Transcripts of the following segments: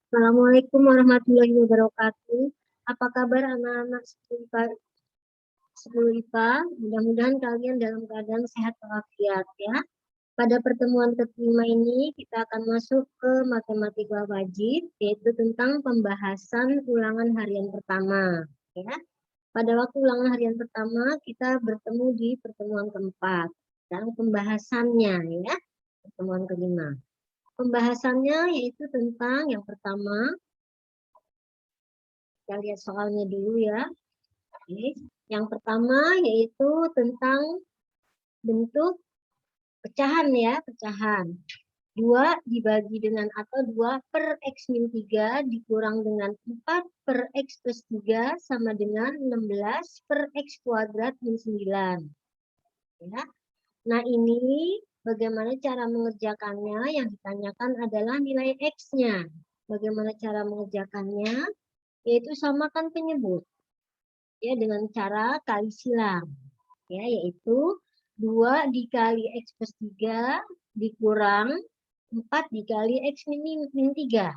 Assalamualaikum warahmatullahi wabarakatuh. Apa kabar anak-anak sepuluh IPA? Mudah-mudahan kalian dalam keadaan sehat walafiat ya. Pada pertemuan kelima ini kita akan masuk ke matematika wajib, yaitu tentang pembahasan ulangan harian pertama. Ya. Pada waktu ulangan harian pertama kita bertemu di pertemuan keempat dan pembahasannya ya, pertemuan kelima. Pembahasannya yaitu tentang yang pertama. Kita lihat soalnya dulu ya. Oke. Yang pertama yaitu tentang bentuk pecahan ya, pecahan. 2 dibagi dengan atau 2 per X min 3 dikurang dengan 4 per X plus 3 sama dengan 16 per X kuadrat min 9. Ya. Nah ini bagaimana cara mengerjakannya, yang ditanyakan adalah nilai X-nya. Bagaimana cara mengerjakannya? Yaitu samakan penyebut. Ya, dengan cara kali silang. Ya, yaitu 2 dikali X plus 3 dikurang 4 dikali X min 3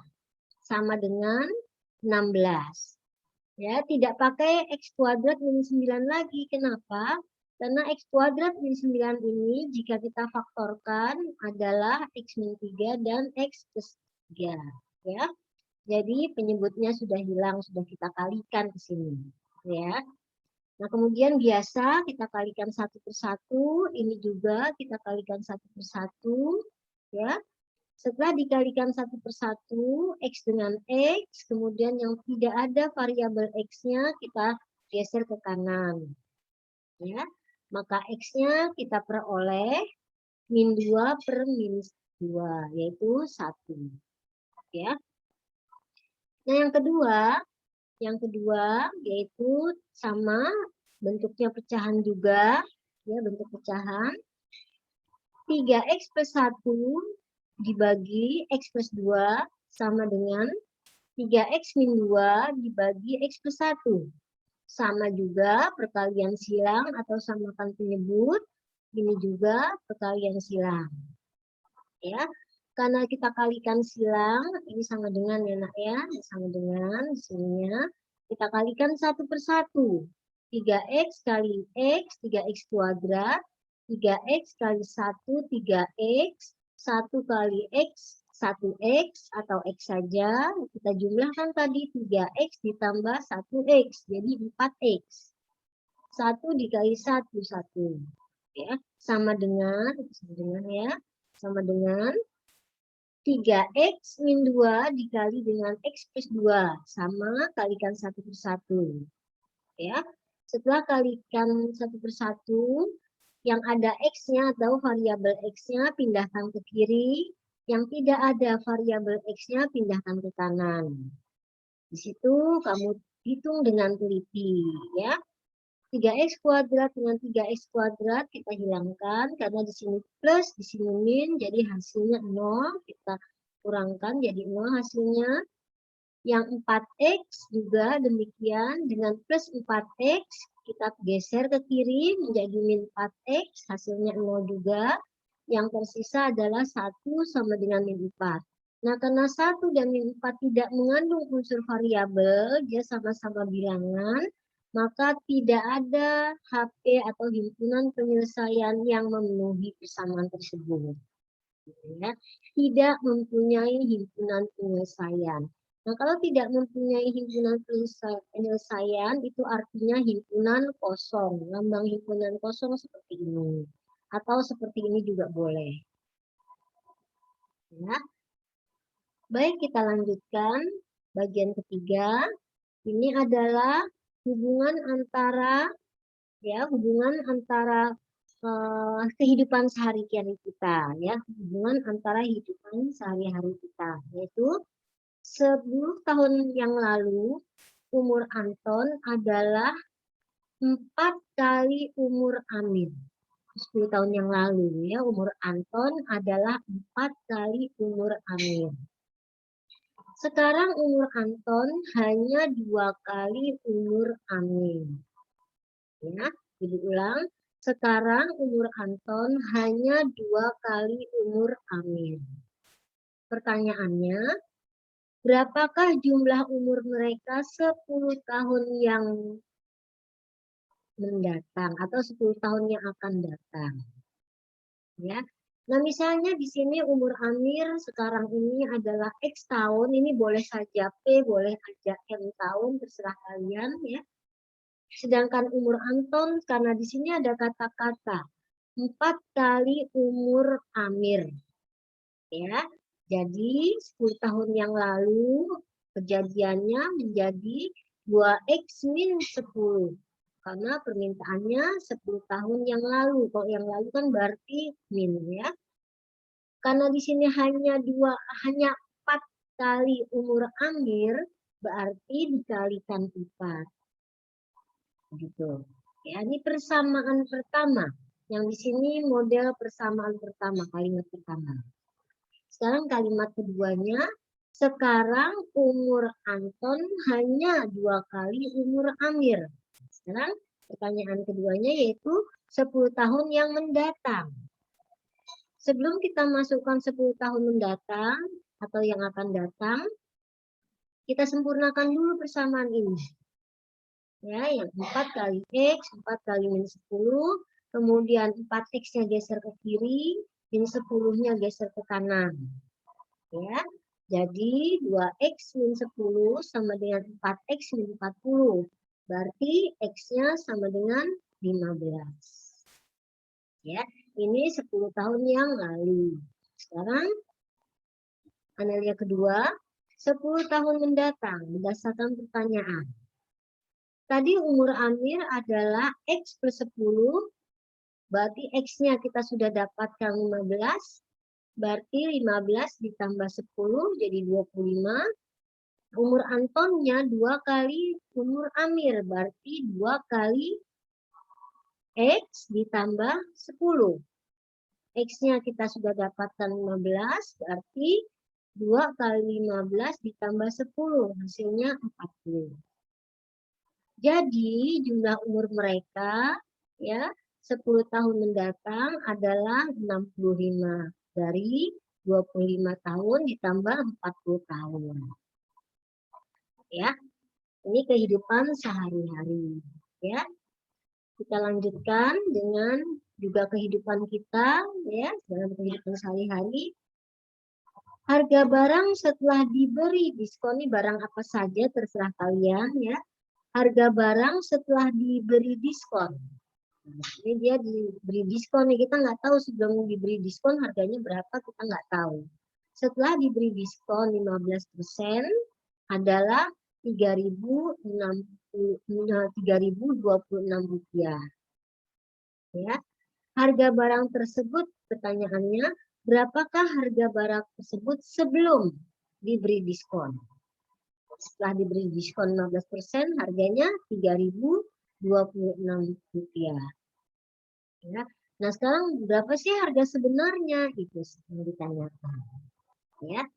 sama dengan 16. Ya, tidak pakai X kuadrat min 9 lagi. Kenapa? Karena X kuadrat min 9 ini jika kita faktorkan adalah X min 3 dan X plus 3. Ya. Jadi penyebutnya sudah hilang, sudah kita kalikan ke sini. Ya. Nah, kemudian biasa kita kalikan satu per satu, ini juga kita kalikan satu per satu, ya. Setelah dikalikan satu per satu, X dengan X, kemudian yang tidak ada variabel X-nya kita geser ke kanan. Ya. Maka X-nya kita peroleh min 2 per min 2, yaitu 1. Ya. Nah, yang kedua yaitu sama bentuknya pecahan juga, ya bentuk pecahan. 3X plus 1 dibagi X plus 2 sama dengan 3X min 2 dibagi X plus 1. Sama juga perkalian silang atau samakan penyebut, ini juga perkalian silang. Ya, karena kita kalikan silang, ini sama dengan ya nak ya, sama dengan sininya. Kita kalikan satu per satu. 3X kali X, 3X kuadrat. 3X kali 1, 3X. 1 kali X, 1X atau X saja. Kita jumlahkan tadi 3X ditambah 1X, jadi 4X. 1 dikali 1, 1. Ya, sama dengan ya, sama dengan 3X min 2 dikali dengan X plus 2. Sama kalikan 1 per 1. Ya. Setelah kalikan 1 per 1, yang ada X-nya atau variabel X-nya pindahkan ke kiri. Yang tidak ada variabel X-nya pindahkan ke kanan. Di situ kamu hitung dengan teliti. Ya. 3X kuadrat dengan 3X kuadrat kita hilangkan karena di sini plus, di sini min, jadi hasilnya 0. Kita kurangkan jadi 0 hasilnya. Yang 4X juga demikian, dengan plus 4X kita geser ke kiri menjadi min 4X, hasilnya 0 juga. Yang tersisa adalah 1 sama dengan min 4. Nah, karena 1 dan min 4 tidak mengandung unsur variabel, dia sama-sama bilangan, maka tidak ada HP atau himpunan penyelesaian yang memenuhi persamaan tersebut. Ya. Tidak mempunyai himpunan penyelesaian. Nah, kalau tidak mempunyai himpunan penyelesaian, itu artinya himpunan kosong. Lambang himpunan kosong seperti ini. Atau seperti ini juga boleh. Ya. Baik, kita lanjutkan. Bagian ketiga. Ini adalah hubungan antara kehidupan sehari-hari kita, ya, hubungan antara kehidupan sehari-hari kita, yaitu 10 tahun yang lalu umur Anton adalah 4 kali umur Amin. 10 tahun yang lalu ya, umur Anton adalah 4 kali umur Amin. Sekarang umur Anton hanya 2 kali umur Amin. Ya, diulang. Sekarang umur Anton hanya 2 kali umur Amin. Pertanyaannya, berapakah jumlah umur mereka 10 tahun yang mendatang atau 10 tahun yang akan datang. Ya. Nah, misalnya di sini umur Amir sekarang ini adalah X tahun, ini boleh saja P, boleh saja M tahun, terserah kalian ya. Sedangkan umur Anton, karena di sini ada kata-kata 4 kali umur Amir. Ya, jadi 10 tahun yang lalu kejadiannya menjadi 2X min 10. Karena permintaannya 10 tahun yang lalu. Kalau yang lalu kan berarti min ya. Karena di sini hanya 4 kali umur Amir, berarti dikalikan 4. Gitu. Ya, ini persamaan pertama. Yang di sini model persamaan pertama, kalimat pertama. Sekarang kalimat keduanya, sekarang umur Anton hanya 2 kali umur Amir. Sekarang pertanyaan keduanya yaitu 10 tahun yang mendatang. Sebelum kita masukkan 10 tahun mendatang atau yang akan datang, kita sempurnakan dulu persamaan ini. Ya, yang 4 kali X, 4 kali min 10, kemudian 4X-nya geser ke kiri, min 10-nya geser ke kanan. Ya, jadi 2X min 10 sama dengan 4X min 40. Berarti X-nya sama dengan 15. Ya, ini 10 tahun yang lalu. Sekarang analisa kedua, 10 tahun mendatang berdasarkan pertanyaan. Tadi umur Amir adalah X plus 10, berarti X-nya kita sudah dapatkan 15, berarti 15 ditambah 10 jadi 25. Umur Antonnya 2 kali umur Amir, berarti 2 kali X ditambah 10. X-nya kita sudah dapatkan 15, berarti 2 kali 15 ditambah 10, hasilnya 40. Jadi jumlah umur mereka ya 10 tahun mendatang adalah 65. Dari 25 tahun ditambah 40 tahun. Ya, ini kehidupan sehari-hari. Ya, kita lanjutkan dengan juga kehidupan kita ya dalam kehidupan sehari-hari. Harga barang setelah diberi diskon, ini barang apa saja terserah kalian ya. Harga barang setelah diberi diskon. Ini dia diberi diskon nih, kita nggak tahu sebelum diberi diskon harganya berapa, kita nggak tahu. Setelah diberi diskon 15% adalah Rp3.026. Ya. Harga barang tersebut, pertanyaannya, berapakah harga barang tersebut sebelum diberi diskon? Setelah diberi diskon 15%, harganya Rp3.026. Ya. Nah, sekarang berapa sih harga sebenarnya? Itu yang ditanyakan. Ya.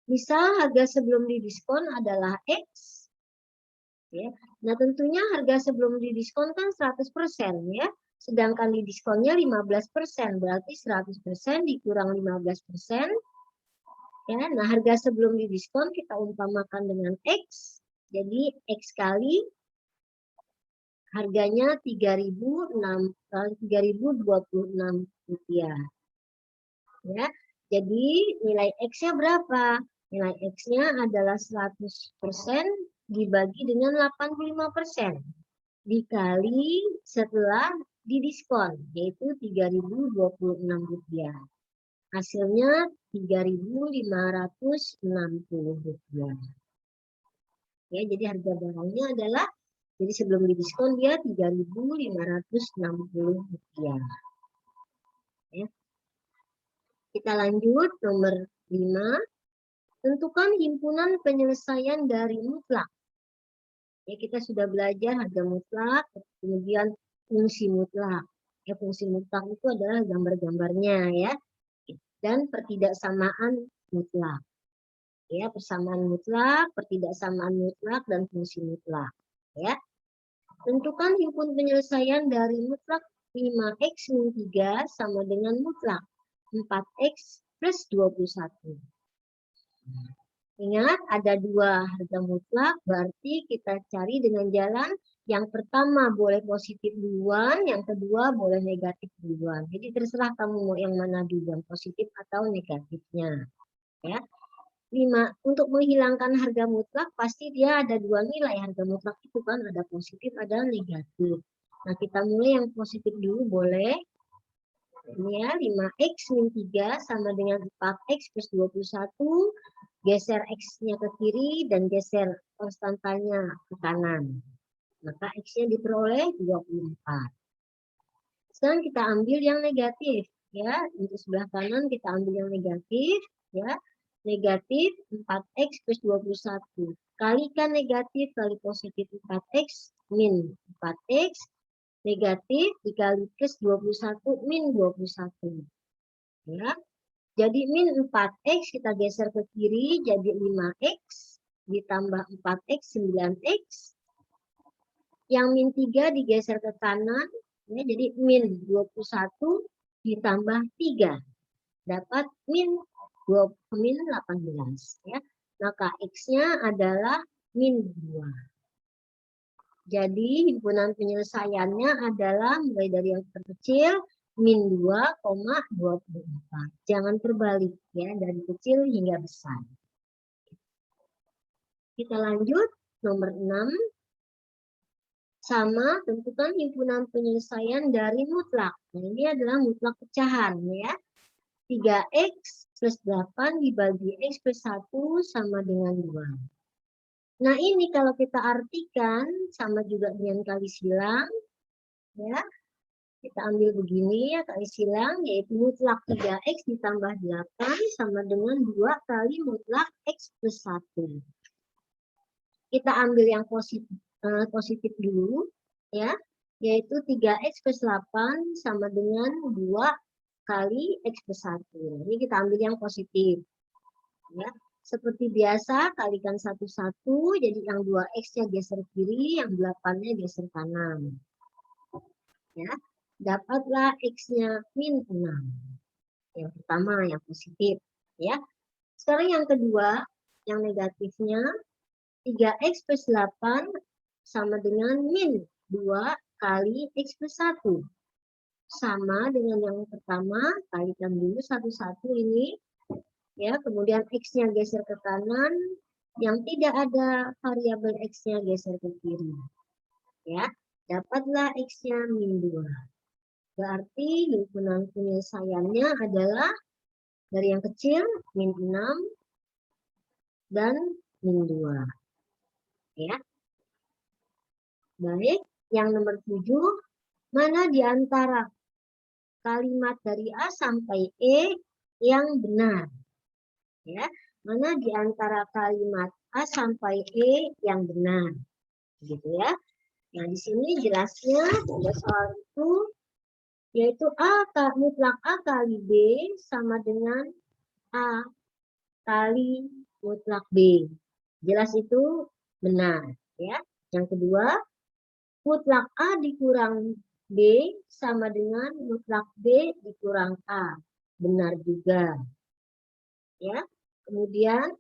Misal harga sebelum didiskon adalah X. Ya. Nah, tentunya harga sebelum didiskon kan 100% ya. Sedangkan di diskonnya 15%, berarti 100% dikurang 15%. Ya, nah harga sebelum didiskon kita umpamakan dengan X. Jadi X kali harganya Rp3.026. Ya. Jadi nilai X-nya berapa? Nilai X-nya adalah 100% dibagi dengan 85%. Dikali setelah didiskon, yaitu Rp3.026. Hasilnya Rp3.560. Ya, jadi harga barangnya adalah, jadi sebelum didiskon dia Rp3.560. Ya. Kita lanjut nomor 5. Tentukan himpunan penyelesaian dari mutlak. Ya, kita sudah belajar harga mutlak, kemudian fungsi mutlak. Ya, fungsi mutlak itu adalah gambar-gambarnya ya. Dan pertidaksamaan mutlak. Ya, persamaan mutlak, pertidaksamaan mutlak, dan fungsi mutlak. Ya. Tentukan himpun penyelesaian dari mutlak 5X min 3 sama dengan mutlak 4X plus 21. Ingat, ada dua harga mutlak, berarti kita cari dengan jalan yang pertama boleh positif duluan, yang kedua boleh negatif duluan. Jadi terserah kamu mau yang mana duluan, positif atau negatifnya. Ya. 5. Untuk menghilangkan harga mutlak, pasti dia ada dua nilai. Harga mutlak itu kan ada positif, ada negatif. Nah, kita mulai yang positif dulu boleh. Ini ya, 5x min 3 sama dengan 4x plus 21. Geser x-nya ke kiri dan geser konstantanya ke kanan. Maka x-nya diperoleh 24. Sekarang kita ambil yang negatif. Ya, untuk sebelah kanan kita ambil yang negatif. Ya, negatif 4x plus 21. Kalikan negatif kali positif 4x min 4x. Negatif dikali plus 21 min 21. Ya. Jadi min 4x kita geser ke kiri jadi 5x ditambah 4x 9x. Yang min 3 digeser ke kanan ya, jadi min 21 ditambah 3 dapat min 18 ya. Maka x-nya adalah min 2. Jadi himpunan penyelesaiannya adalah mulai dari yang terkecil min 2,24. Jangan terbalik ya, dari kecil hingga besar. Kita lanjut nomor 6. Sama, tentukan himpunan penyelesaian dari mutlak. Nah, ini adalah mutlak pecahan ya. 3x plus 8 dibagi x plus 1 sama dengan 2. Nah, ini kalau kita artikan sama juga dengan kali silang ya. Kita ambil begini ya, kali silang yaitu mutlak 3x ditambah 8 sama dengan 2 kali mutlak x plus 1. Kita ambil yang positif dulu ya, yaitu 3x plus 8 sama dengan 2 kali x plus 1. Ini kita ambil yang positif. Ya. Seperti biasa, kalikan satu-satu, jadi yang 2x-nya geser kiri, yang 8-nya geser kanan. Ya. Dapatlah x-nya min 6. Yang pertama, yang positif. Ya. Sekarang yang kedua, yang negatifnya, 3x plus 8 sama dengan min 2 kali x plus 1. Sama dengan yang pertama, kalikan dulu satu-satu ini. Ya, kemudian x-nya geser ke kanan, yang tidak ada variabel x-nya geser ke kiri. Ya, dapatlah x-nya min 2. Berarti himpunan penyelesaiannya adalah dari yang kecil min 6 dan min 2. Ya. Baik, yang nomor 7, mana di antara kalimat dari A sampai E yang benar? Ya, mana di antara kalimat A sampai E yang benar? Gitu ya. Nah, di sini jelasnya pada soal itu yaitu mutlak A kali B sama dengan A kali mutlak B. Jelas itu benar, ya. Yang kedua, mutlak A dikurang B sama dengan mutlak B dikurang A. Benar juga. Ya. Kemudian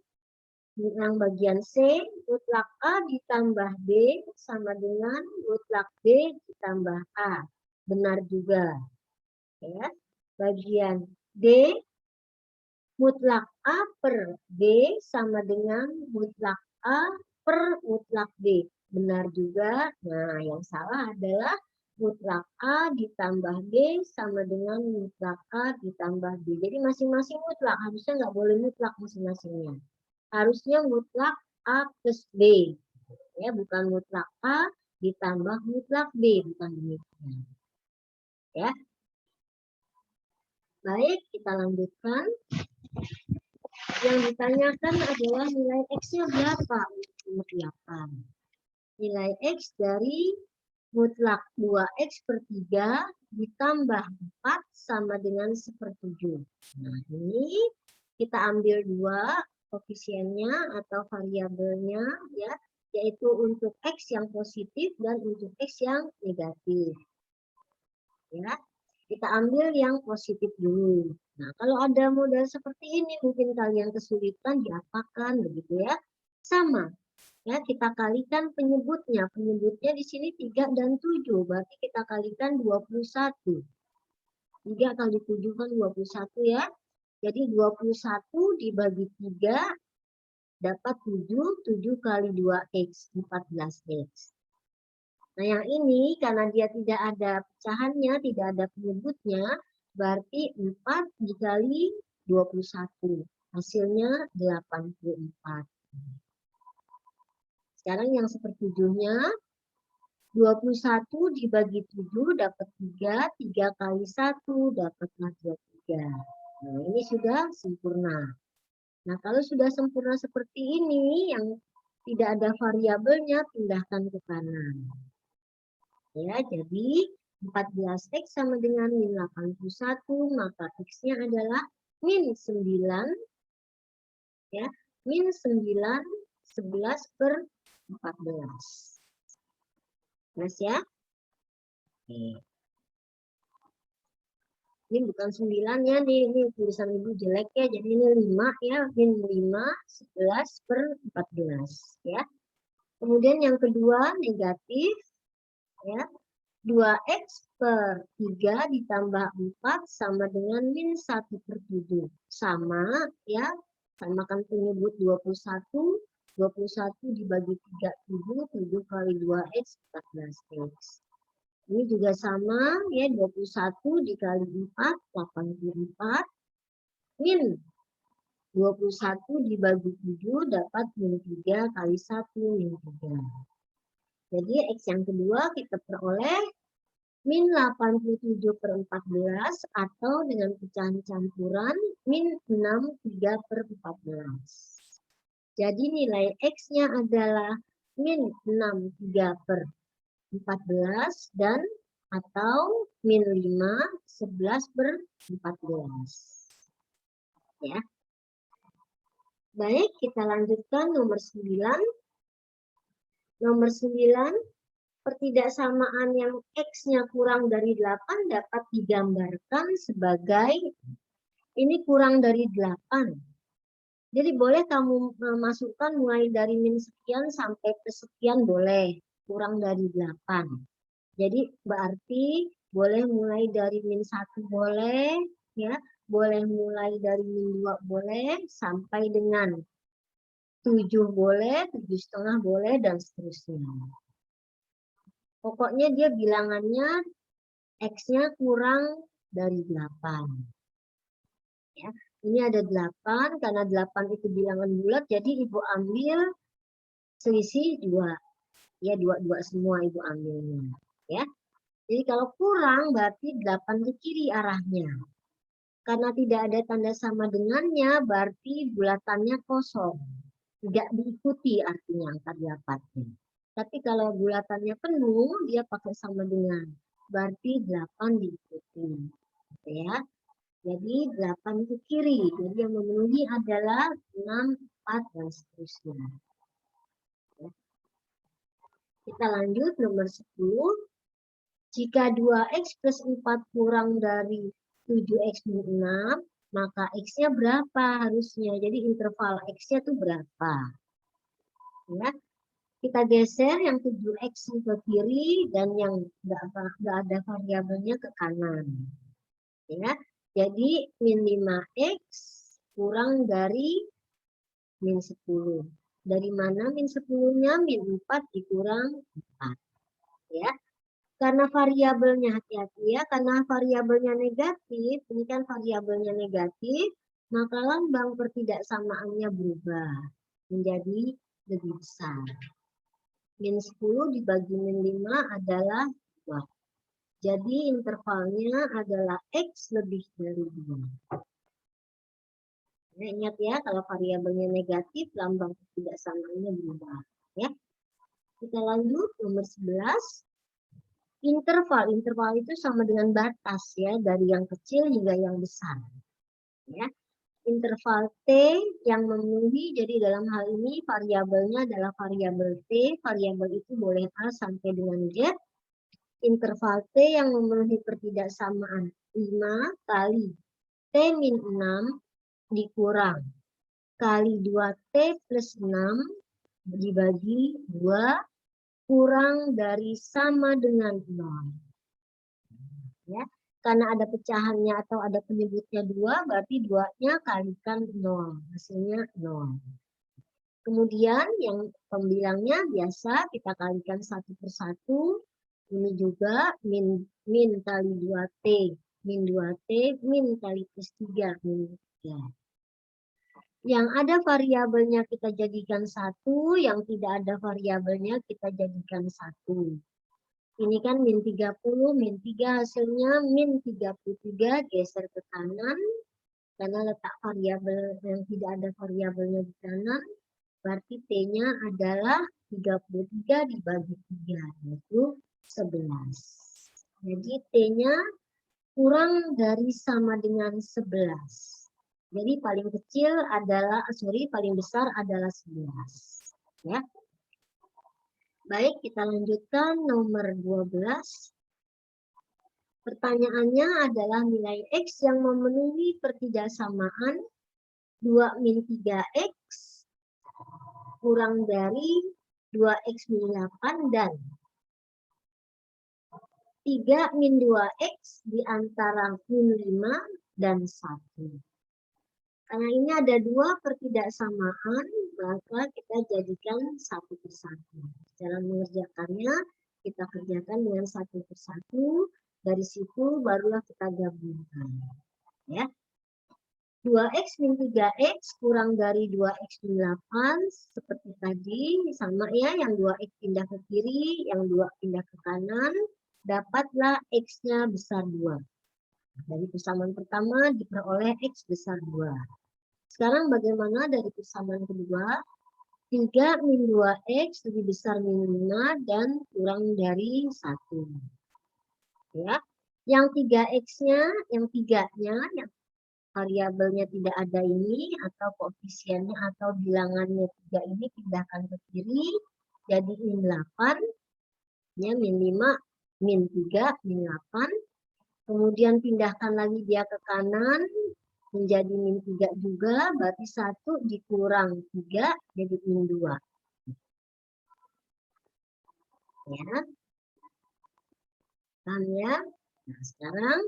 yang bagian C, mutlak A ditambah B sama dengan mutlak B ditambah A. Benar juga. Ya. Bagian D, mutlak A per B sama dengan mutlak A per mutlak B. Benar juga. Nah, yang salah adalah mutlak A ditambah B sama dengan mutlak A ditambah B. Jadi masing-masing mutlak. Harusnya nggak boleh mutlak masing-masingnya. Harusnya mutlak A plus B. Ya, bukan mutlak A ditambah mutlak B. Bukan demikian. Ya. Baik, kita lanjutkan. Yang ditanyakan adalah nilai X-nya berapa untuk nomor 8. Nilai X dari mutlak 2X per 3 ditambah 4 sama dengan 1/7. Nah, ini kita ambil dua koefisiennya atau variabelnya ya, yaitu untuk X yang positif dan untuk X yang negatif. Ya. Kita ambil yang positif dulu. Nah, kalau ada model seperti ini mungkin kalian kesulitan diapakan begitu ya. Sama. Ya, kita kalikan penyebutnya. Penyebutnya di sini 3 dan 7. Berarti kita kalikan 21. 3 kali 7 kan 21 ya. Jadi 21 dibagi 3 dapat 7. 7 kali 2x, 14x. Nah, yang ini karena dia tidak ada pecahannya, tidak ada penyebutnya, berarti 4 dikali 21. Hasilnya 84. Sekarang yang sepertujuhnya, 21 dibagi 7 dapat 3, 3 kali 1 dapatlah 23. Nah, ini sudah sempurna. Nah, kalau sudah sempurna seperti ini, yang tidak ada variabelnya, pindahkan ke kanan. Ya, jadi 14x sama dengan min 81, maka x-nya adalah min 9, ya, min 9, 11 per 14. Jelas ya? Oke. Ini bukan 9 ya, ini tulisan ibu jelek ya, jadi ini 5 ya, min 5, 11 per 14 ya. Kemudian yang kedua negatif ya, 2x per 3 ditambah 4 sama dengan min 1 per 7. Sama ya, samakan penyebut 21, 21 dibagi 3, 7, 7 kali 2x, 14x. Ini juga sama ya, 21 dikali 4, 84. Min 21 dibagi 7 dapat min 3 kali 1, min 3. Jadi x yang kedua kita peroleh min 87 per 14 atau dengan pecahan campuran min 63 per 14. Jadi nilai x-nya adalah min 63 per 14 dan atau min 5, 11 per 14. Ya. Baik, kita lanjutkan nomor 9. Nomor 9, pertidaksamaan yang X-nya kurang dari 8 dapat digambarkan sebagai ini kurang dari 8. Jadi boleh kamu masukkan mulai dari min sekian sampai ke sekian boleh, kurang dari 8. Jadi berarti boleh mulai dari min 1 boleh, ya, boleh mulai dari min 2 boleh, sampai dengan 7 boleh, 7,5 boleh, dan seterusnya. Pokoknya dia bilangannya X-nya kurang dari 8. Ya, ini ada 8, karena 8 itu bilangan bulat, jadi Ibu ambil selisih 2. Ya, 2 semua Ibu ambilnya. Ya. Jadi kalau kurang berarti 8 ke kiri arahnya. Karena tidak ada tanda sama dengannya, berarti bulatannya kosong. Tidak diikuti artinya angka 8-nya. Tapi kalau bulatannya penuh, dia pakai sama dengan. Berarti 8 diikuti. Ya. Jadi 8 ke kiri. Jadi yang memenuhi adalah 6, 4, dan seterusnya. Ya. Kita lanjut nomor 10. Jika 2x plus 4 kurang dari 7x min 6, maka x-nya berapa harusnya? Jadi interval x-nya itu berapa? Ya. Kita geser yang 7x ke kiri dan yang nggak ada variabelnya ke kanan. Ya. Jadi min 5x kurang dari min 10. Dari mana min 10-nya? Min 4 dikurang 4. Ya. Karena variabelnya hati-hati ya, karena variabelnya negatif, ini kan variabelnya negatif, maka lambang pertidaksamaannya berubah menjadi lebih besar. Min 10 dibagi min 5 adalah 2. Jadi intervalnya adalah X lebih dari 2. Nah, ingat ya, kalau variabelnya negatif, lambang pertidaksamaannya berubah. Ya. Kita lanjut nomor 11. Interval itu sama dengan batas ya, dari yang kecil hingga yang besar. Ya. Interval T yang memenuhi, jadi dalam hal ini variabelnya adalah variabel T, variabel itu boleh A sampai dengan Z. Interval T yang memenuhi pertidaksamaan 5 kali T min 6 dikurang kali 2T plus 6 dibagi 2 kurang dari sama dengan 0. Ya, karena ada pecahannya atau ada penyebutnya 2, berarti 2-nya kalikan 0. Hasilnya 0. Kemudian yang pembilangnya biasa kita kalikan satu per satu. Ini juga min kali 2T. Min 2T, min kali plus 3. Min 3. Yang ada variabelnya kita jadikan 1, yang tidak ada variabelnya kita jadikan 1. Ini kan min 30, min 3 hasilnya min 33 geser ke kanan. Karena letak variabel yang tidak ada variabelnya di kanan. Berarti T-nya adalah 33 dibagi 3, yaitu 11. Jadi T-nya kurang dari sama dengan 11. Jadi paling kecil adalah, paling besar adalah 11. Ya. Baik, kita lanjutkan nomor 12. Pertanyaannya adalah nilai X yang memenuhi pertidaksamaan 2 min 3X kurang dari 2X min 8 dan 3 min 2X di antara min 5 dan 1. Karena ini ada 2 pertidaksamaan, maka kita jadikan satu persatu. Cara mengerjakannya, kita kerjakan dengan satu persatu. Dari situ barulah kita gabungkan. Ya. 2X min 3X kurang dari 2X min 8. Seperti tadi, sama ya. Yang 2X pindah ke kiri, yang 2 pindah ke kanan. Dapatlah X-nya besar 2. Dari persamaan pertama diperoleh X besar 2. Sekarang bagaimana dari persamaan kedua? 3 min 2X lebih besar min 5 dan kurang dari 1. Ya. Yang 3X-nya, yang 3-nya, yang variabelnya tidak ada ini, atau koefisiennya atau bilangannya 3 ini pindahkan ke kiri, jadi min 8, ya, min 5, min 3, min 8. Kemudian pindahkan lagi dia ke kanan, menjadi min 3 juga, berarti 1 dikurang 3, jadi min 2. Ya. Paham ya? Nah, sekarang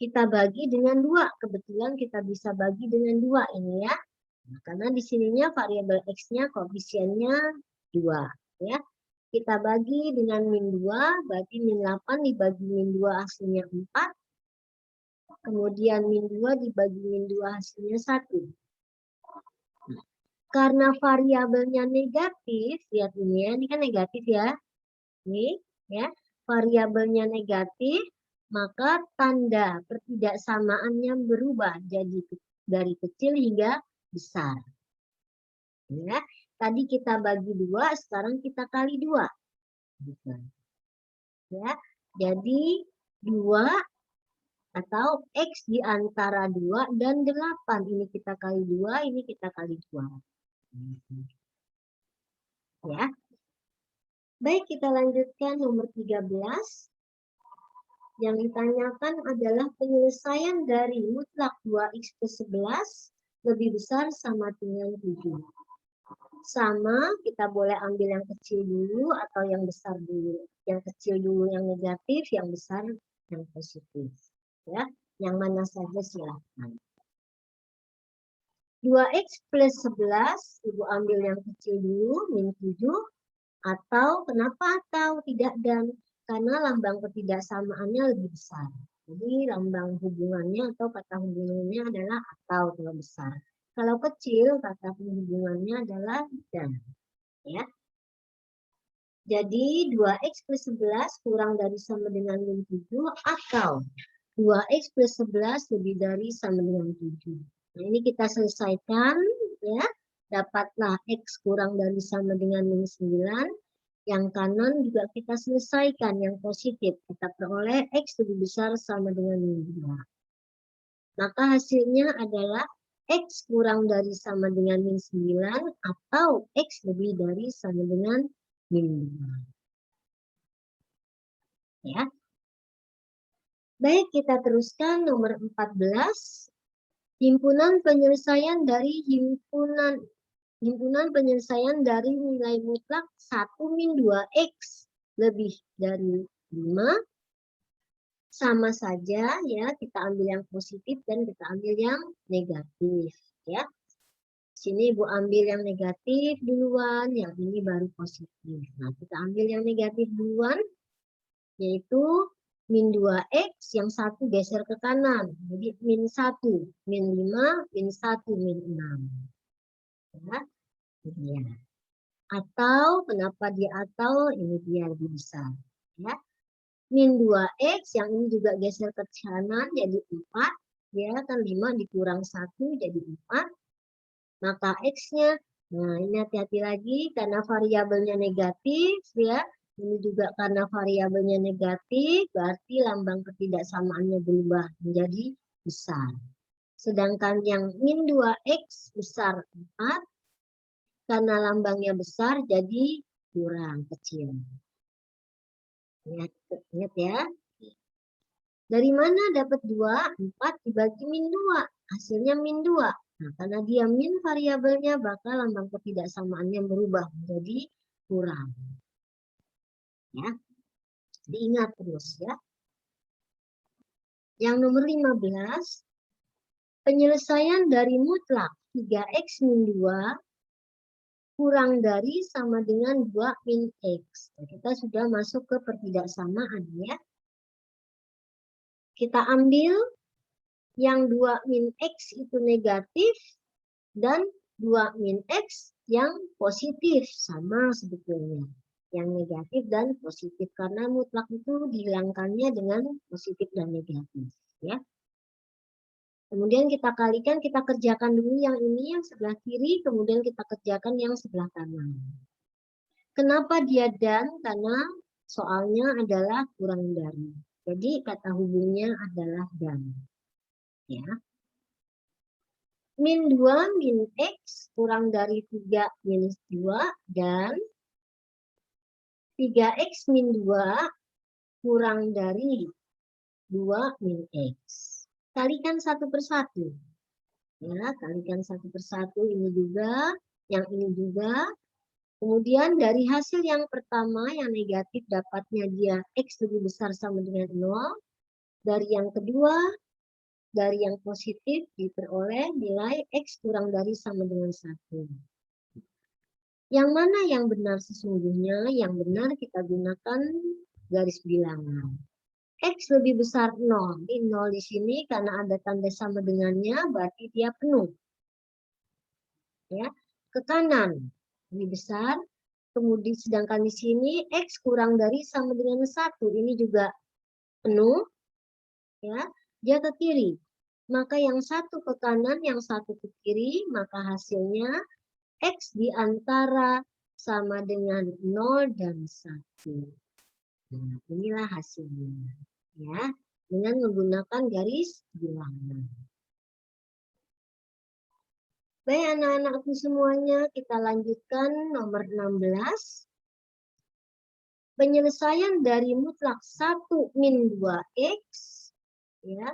kita bagi dengan 2. Kebetulan kita bisa bagi dengan 2 ini ya. Nah, karena di sininya variabel X-nya koefisiennya 2. Ya. Kita bagi dengan min 2, berarti min 8 dibagi min 2 hasilnya 4. Kemudian min 2 dibagi min 2 hasilnya 1. Karena variabelnya negatif, lihat ini ya, ini kan negatif ya. Ini ya, variabelnya negatif, maka tanda pertidaksamaannya berubah jadi dari kecil hingga besar. Ya, tadi kita bagi 2, sekarang kita kali 2. Ya, jadi 2 atau X di antara 2 dan 8. Ini kita kali 2, ini kita kali 2. Ya. Baik, kita lanjutkan nomor 13. Yang ditanyakan adalah penyelesaian dari mutlak 2X plus 11 lebih besar sama dengan 7. Sama, kita boleh ambil yang kecil dulu atau yang besar dulu. Yang kecil dulu yang negatif, yang besar yang positif. Ya, yang mana saja silakan. 2X plus 11, Ibu ambil yang kecil dulu, min 7. Atau kenapa atau tidak dan? Karena lambang ketidaksamaannya lebih besar. Jadi lambang hubungannya atau kata hubungannya adalah atau kalau besar. Kalau kecil kata hubungannya adalah dan. Ya. Jadi 2X plus 11 kurang dari sama dengan min 7 atau 2X plus 11 lebih dari sama dengan 7. Nah, ini kita selesaikan ya. Dapatlah X kurang dari sama dengan min 9. Yang kanan juga kita selesaikan yang positif. Kita peroleh X lebih besar sama dengan min 2. Maka hasilnya adalah X kurang dari sama dengan min 9 atau X lebih dari sama dengan min 2. Ya. Baik, kita teruskan nomor 14. Himpunan penyelesaian dari himpunan penyelesaian dari nilai mutlak 1 min 2x lebih dari 5 sama saja ya, kita ambil yang positif dan kita ambil yang negatif ya. Sini Ibu ambil yang negatif duluan, yang ini baru positif. Nah, kita ambil yang negatif duluan, yaitu min 2x, yang satu geser ke kanan. Jadi min 1, min 5, min 1, min 6. Ya, ini ya. Atau, kenapa dia atau? Ini dia lebih besar. Ya. Min 2x, yang ini juga geser ke kanan, jadi 4. Ya, kan 5 dikurang 1, jadi 4. Maka X-nya, nah ini hati-hati lagi karena variabelnya negatif ya. Ini juga karena variabelnya negatif, berarti lambang ketidaksamaannya berubah menjadi besar. Sedangkan yang min 2X besar 4, karena lambangnya besar jadi kurang kecil. Ingat ya. Dari mana dapat 2? 4 dibagi min 2, hasilnya min 2. Nah, karena dia min variabelnya, maka lambang ketidaksamaannya berubah menjadi kurang. Ya, diingat terus ya. Yang nomor 15, penyelesaian dari mutlak 3x min 2 kurang dari sama dengan 2 min x. Nah, kita sudah masuk ke pertidaksamaan ya. Kita ambil yang 2 min x itu negatif dan 2 min x yang positif, sama sebetulnya. Yang negatif dan positif, karena mutlak itu dihilangkannya dengan positif dan negatif. Ya. Kemudian kita kalikan, kita kerjakan dulu yang ini, yang sebelah kiri, kemudian kita kerjakan yang sebelah kanan. Kenapa dia dan? Karena soalnya adalah kurang dari. Jadi kata hubungnya adalah dan. Ya. Min 2 min X kurang dari 3 minus 2 dan 3X min 2 kurang dari 2 min X. Kalikan satu persatu. Ya, kalikan satu persatu, ini juga, yang ini juga. Kemudian dari hasil yang pertama, yang negatif, dapatnya dia X lebih besar sama dengan 0. Dari yang kedua, dari yang positif diperoleh nilai X kurang dari sama dengan 1. Yang mana yang benar sesungguhnya? Yang benar kita gunakan garis bilangan. X lebih besar 0. Di 0 di sini karena ada tanda sama dengannya, berarti dia penuh. Ya, ke kanan lebih besar. Kemudian sedangkan di sini X kurang dari sama dengan 1. Ini juga penuh. Ya, dia ke kiri. Maka yang satu ke kanan, yang satu ke kiri, maka hasilnya X di antara sama dengan 0 dan 1. Nah, inilah hasilnya. Ya, dengan menggunakan garis bilangan. Baik anak-anakku semuanya, kita lanjutkan nomor 16. Penyelesaian dari mutlak 1 min 2X. Ya.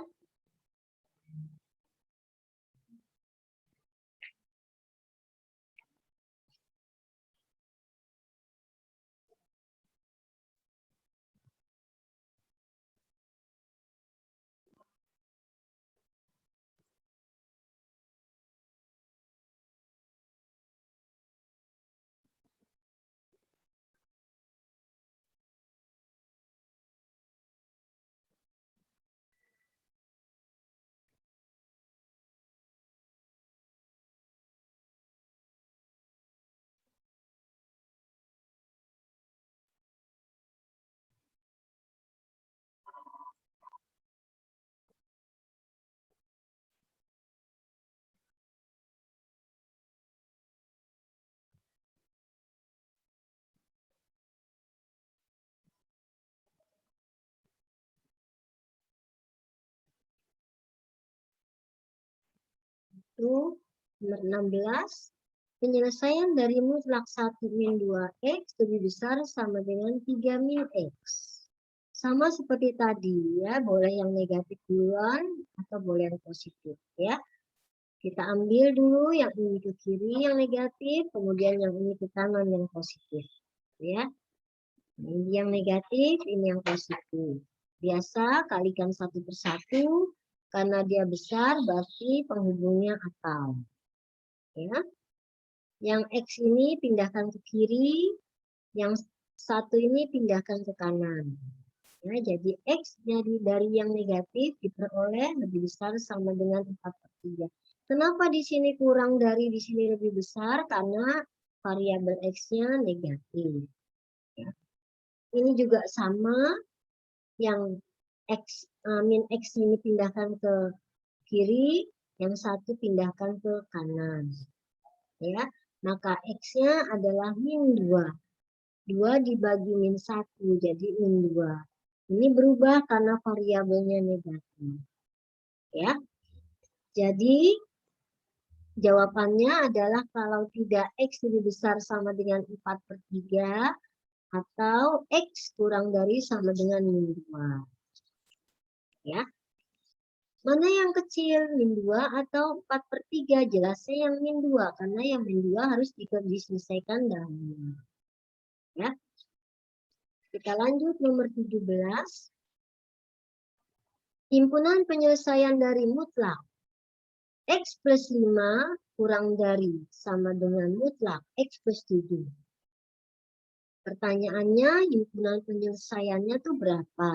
Itu nomor 16. Penyelesaian dari mutlak 1 min 2X lebih besar sama dengan 3 min X. Sama seperti tadi ya, boleh yang negatif duluan atau boleh yang positif ya. Kita ambil dulu yang ini ke kiri yang negatif, kemudian yang ini ke kanan yang positif. Ya. Ini yang negatif, ini yang positif. Biasa kalikan satu per satu, karena dia besar berarti penghubungnya akal. Ya. Yang X ini pindahkan ke kiri, yang satu ini pindahkan ke kanan. Ya, jadi X dari yang negatif diperoleh lebih besar sama dengan 4/3. Kenapa di sini kurang dari di sini lebih besar? Karena variabel X-nya negatif. Ya. Ini juga sama, yang X, min X ini pindahkan ke kiri, yang satu pindahkan ke kanan. Ya, maka X-nya adalah min 2. 2 dibagi min 1, jadi min 2. Ini berubah karena variabelnya negatif. Ya. Jadi jawabannya adalah kalau tidak X lebih besar sama dengan 4/3 atau X kurang dari sama dengan min 2. Ya. Mana yang kecil, min 2 atau 4/3? Jelasnya yang min 2, karena yang min 2 harus diselesaikan dahulu. Ya. Kita lanjut nomor 17. Himpunan penyelesaian dari mutlak. X plus 5 kurang dari sama dengan mutlak X plus 7. Pertanyaannya, himpunan penyelesaiannya itu berapa?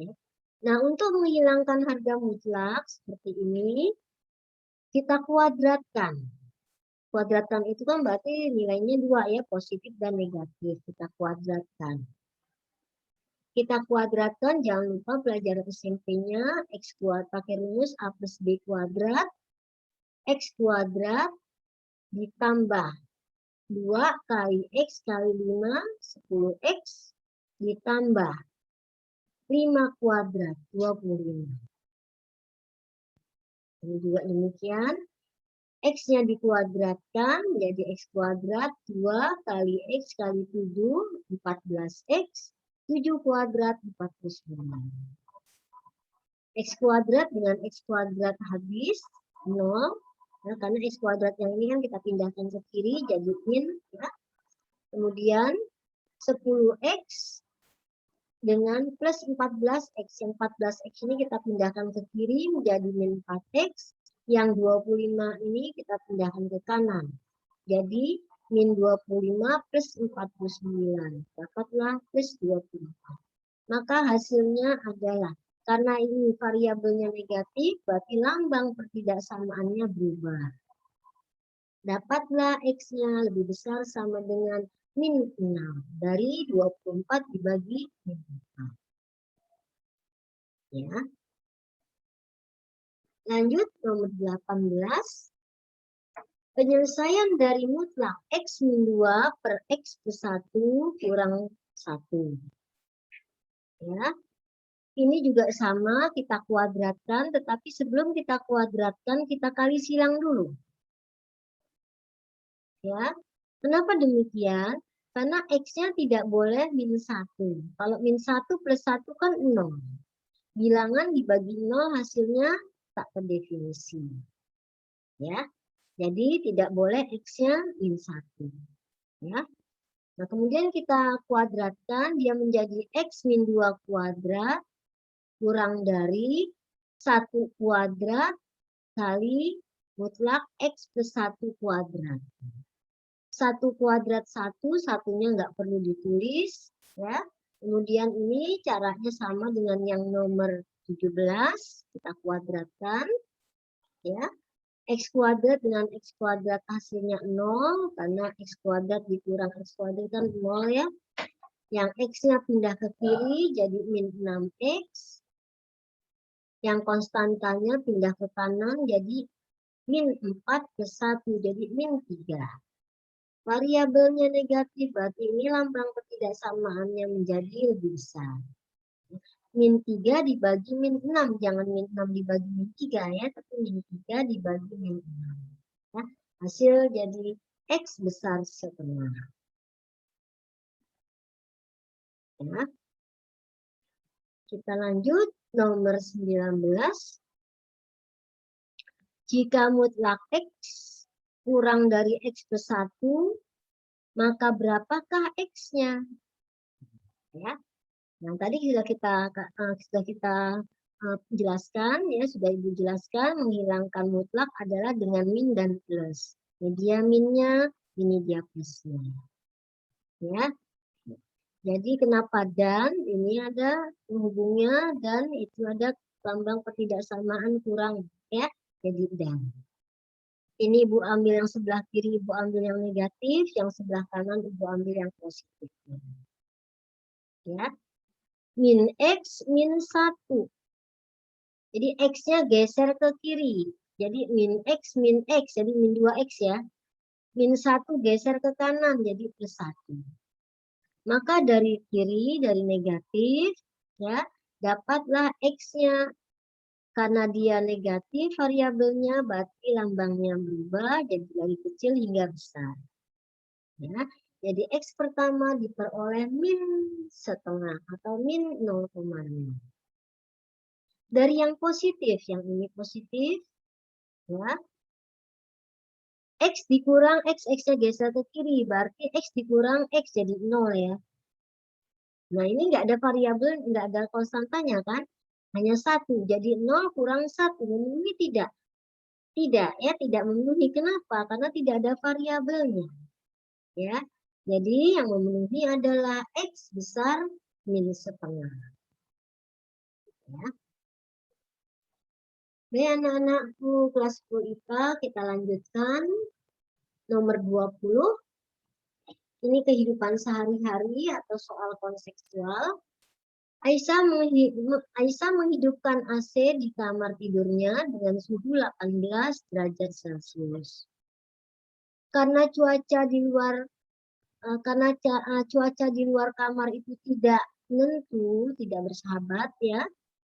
Ya. Nah, untuk menghilangkan harga mutlak seperti ini, kita kuadratkan. Kuadratkan itu kan berarti nilainya 2 ya, positif dan negatif. Kita kuadratkan. Kita kuadratkan, jangan lupa pelajaran SMP-nya X kuadrat pakai rumus A plus B kuadrat. X kuadrat ditambah 2 kali X kali 5, 10X ditambah 5 kuadrat, 25. Ini juga demikian. X-nya dikuadratkan, jadi X kuadrat 2 kali X kali 7, 14X, 7 kuadrat, 49. X kuadrat dengan X kuadrat habis, 0. Nah, karena X kuadrat yang ini kan kita pindahkan ke kiri, jadi min. Ya. Kemudian 10X dengan plus 14X. Yang 14X ini kita pindahkan ke kiri menjadi min 4X. Yang 25 ini kita pindahkan ke kanan. Jadi min 25 plus 49. Dapatlah plus 24. Maka hasilnya adalah, karena ini variabelnya negatif, berarti lambang pertidaksamaannya berubah. Dapatlah X-nya lebih besar sama dengan min 6. Dari 24 dibagi min 4. Ya. Lanjut nomor 18. Penyelesaian dari mutlak X min 2 per X plus 1 kurang 1. Ya. Ini juga sama, kita kuadratkan, tetapi sebelum kita kuadratkan, kita kali silang dulu. Ya. Kenapa demikian? Karena X-nya tidak boleh min 1. Kalau min 1 plus 1 kan 0. Bilangan dibagi 0 hasilnya tak terdefinisi. Ya. Jadi tidak boleh X-nya min 1. Ya. Nah, kemudian kita kuadratkan, dia menjadi X min 2 kuadrat kurang dari 1 kuadrat kali mutlak X plus 1 kuadrat. 1 kuadrat 1, satunya nggak perlu ditulis. Ya. Kemudian ini caranya sama dengan yang nomor 17, kita kuadratkan. Ya. X kuadrat dengan X kuadrat hasilnya 0, karena X kuadrat dikurang X kuadrat kan 0 ya. Yang X-nya pindah ke kiri jadi min 6X. Yang konstantanya pindah ke kanan jadi min 4 plus 1, jadi min 3. Variabelnya negatif, berarti ini lambang ketidaksamaannya menjadi lebih besar. Min 3 dibagi min 6, jangan min 6 dibagi min 3 ya, tapi min 3 dibagi min 6. Ya, hasil jadi X besar setengah. Ya. Kita lanjut nomor 19. Jika mutlak X kurang dari X plus 1, maka berapakah X-nya? Ya. Nah, tadi sudah kita jelaskan, ya, sudah Ibu jelaskan, menghilangkan mutlak adalah dengan min dan plus. Ini dia minnya, ini dia plusnya. Ya. Jadi kenapa dan? Ini ada penghubungnya dan itu ada lambang ketidaksamaan kurang, ya. Jadi dan. Ini Ibu ambil yang sebelah kiri, Ibu ambil yang negatif, yang sebelah kanan Ibu ambil yang positif. Ya. Min X min 1. Jadi X-nya geser ke kiri. Jadi min X, jadi min 2X ya. Min 1 geser ke kanan, jadi plus 1. Maka dari kiri, dari negatif, ya, dapatlah X-nya. Karena dia negatif variabelnya, berarti lambangnya berubah jadi dari kecil hingga besar. Ya, jadi X pertama diperoleh min setengah atau min 0,5. Dari yang positif, yang ini positif, ya, X dikurang X, X-nya geser ke kiri, berarti X dikurang X jadi 0 ya. Nah ini nggak ada variabel, nggak ada konstantanya kan? Hanya 1, jadi 0 kurang 1, memenuhi tidak? Tidak ya, tidak memenuhi. Kenapa? Karena tidak ada variabelnya. Ya, jadi yang memenuhi adalah X besar min setengah. Ya. Baik anak-anakku kelas 10 IPA, kita lanjutkan. Nomor 20. Ini kehidupan sehari-hari atau soal kontekstual. Aisyah menghidupkan AC di kamar tidurnya dengan suhu 18 derajat Celcius. Karena cuaca di luar kamar itu tidak menentu, tidak bersahabat ya.